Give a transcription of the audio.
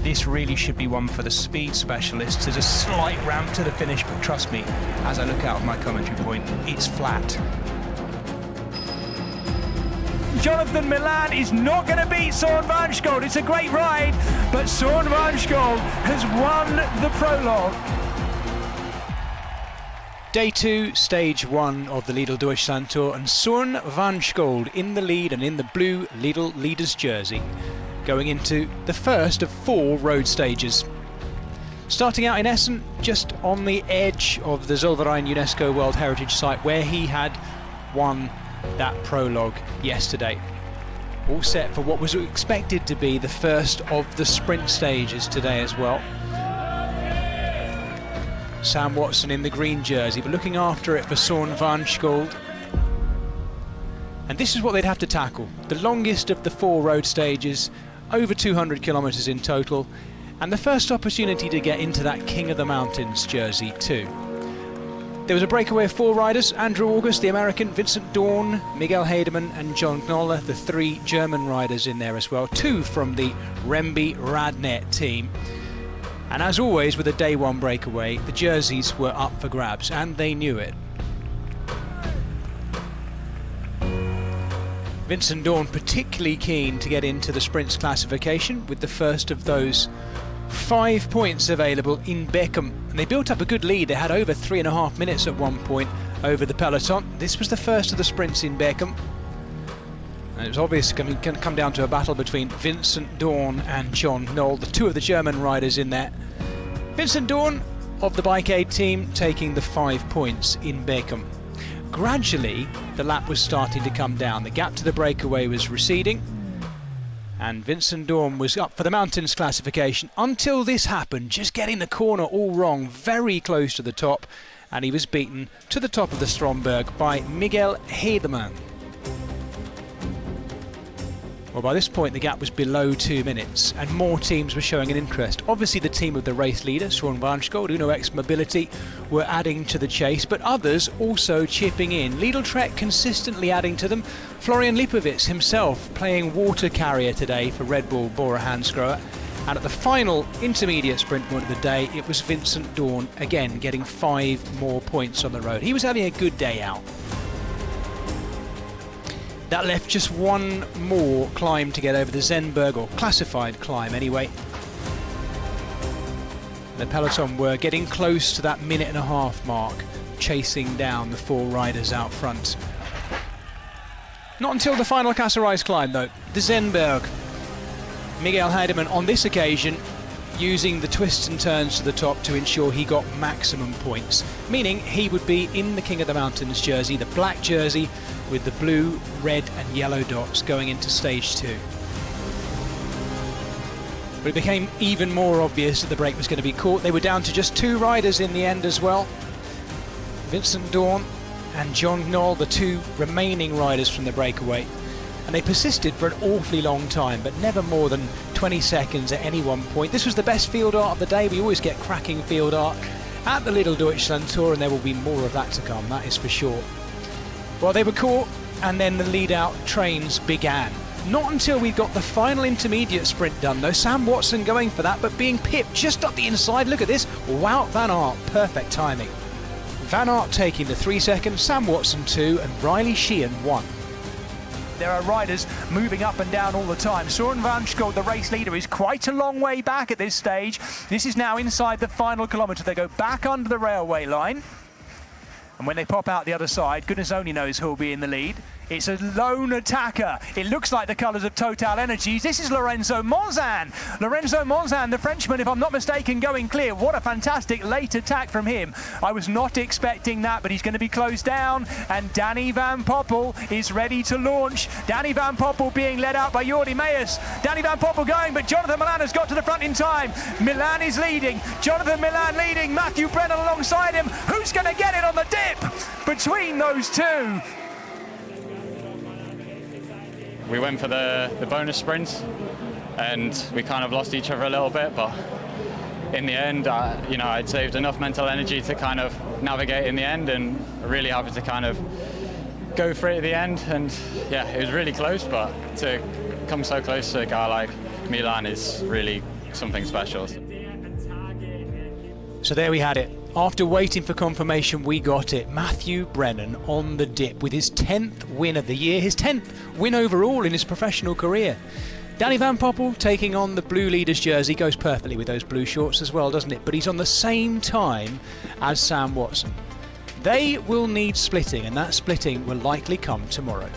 This really should be one for the speed specialists. There's a slight ramp to the finish, but trust me, as I look out of my commentary point, it's flat. Jonathan Milan is not going to beat Søren Vanskjold. It's a great ride, but Søren Vanskjold has won the prologue. Day 2, stage 1 of the Lidl Deutschland Tour, and Søren Vanskjold in the lead and in the blue Lidl leader's jersey, going into the first of 4 road stages. Starting out in Essen, just on the edge of the Zollverein UNESCO World Heritage Site, where he had won that prologue yesterday. All set for what was expected to be the first of the sprint stages today as well. Sam Watson in the green jersey, but looking after it for Søren Vanskjold. And this is what they'd have to tackle. The longest of the 4 road stages, over 200 kilometres in total, and the first opportunity to get into that King of the Mountains jersey too. There was a breakaway of 4 riders: Andrew August, the American, Vincent Dorn, Miguel Heidemann and John Knoller, the 3 German riders in there as well, 2 from the Remby Radnet team. And as always with a day 1 breakaway, the jerseys were up for grabs, and they knew it. Vincent Dorn particularly keen to get into the sprints classification, with the first of those 5 points available in Beckham. And they built up a good lead. They had over 3.5 minutes at one point over the peloton. This was the first of the sprints in Beckham. And it was obvious going to come down to a battle between Vincent Dorn and John Knoll, the 2 of the German riders in there. Vincent Dorn of the Bike Aid team taking the 5 points in Beckham. Gradually, the lap was starting to come down. The gap to the breakaway was receding, and Vincent Dorn was up for the mountains classification until this happened, just getting the corner all wrong, very close to the top, and he was beaten to the top of the Stromberg by Miguel Heidemann. Well, by this point the gap was below 2 minutes, and more teams were showing an interest. Obviously the team of the race leader, Søren Vanskjold, Uno X Mobility, were adding to the chase, but others also chipping in. Lidl Trek consistently adding to them. Florian Lipovitz himself playing water carrier today for Red Bull Bora Hansgrohe. And at the final intermediate sprint point of the day, it was Vincent Dorn again getting 5 more points on the road. He was having a good day out. That left just 1 more climb to get over the Zenberg, or classified climb anyway. The peloton were getting close to that 1.5-minute mark, chasing down the 4 riders out front. Not until the final Caceres climb though, the Zenberg. Miguel Heidemann on this occasion using the twists and turns to the top to ensure he got maximum points, meaning he would be in the King of the Mountains jersey, the black jersey with the blue, red and yellow dots going into stage 2. But it became even more obvious that the break was going to be caught. They were down to just 2 riders in the end as well. Vincent Dorn and John Knoll, the 2 remaining riders from the breakaway. And they persisted for an awfully long time, but never more than 20 seconds at any one point. This was the best field art of the day. We always get cracking field art at the Lidl Deutschland Tour, and there will be more of that to come, that is for sure. Well, they were caught, and then the lead-out trains began. Not until we got the final intermediate sprint done, though. Sam Watson going for that, but being pipped just up the inside. Look at this. Wout van Aert, perfect timing. Van Aert taking the 3 seconds, Sam Watson 2, and Riley Sheehan 1. There are riders moving up and down all the time. Søren Vanskjold, the race leader, is quite a long way back at this stage. This is now inside the final kilometre. They go back under the railway line. And when they pop out the other side, goodness only knows who'll be in the lead. It's a lone attacker. It looks like the colours of Total Energies. This is Lorenzo Monzan. Lorenzo Monzan, the Frenchman, if I'm not mistaken, going clear. What a fantastic late attack from him. I was not expecting that, but he's going to be closed down. And Danny Van Poppel is ready to launch. Danny Van Poppel being led out by Jordi Meijers. Danny Van Poppel going, but Jonathan Milan has got to the front in time. Milan is leading. Jonathan Milan leading. Matthew Brennan alongside him. Who's going to get it on the dip between those 2? We went for the bonus sprint, and we kind of lost each other a little bit, but in the end, I'd saved enough mental energy to kind of navigate in the end, and really happy to kind of go for it at the end. And yeah, it was really close, but to come so close to a guy like Milan is really something special. So there we had it. After waiting for confirmation, we got it. Matthew Brennan on the dip with his 10th win of the year, his 10th win overall in his professional career. Danny Van Poppel taking on the blue leaders jersey, goes perfectly with those blue shorts as well, doesn't it? But he's on the same time as Sam Watson. They will need splitting, and that splitting will likely come tomorrow.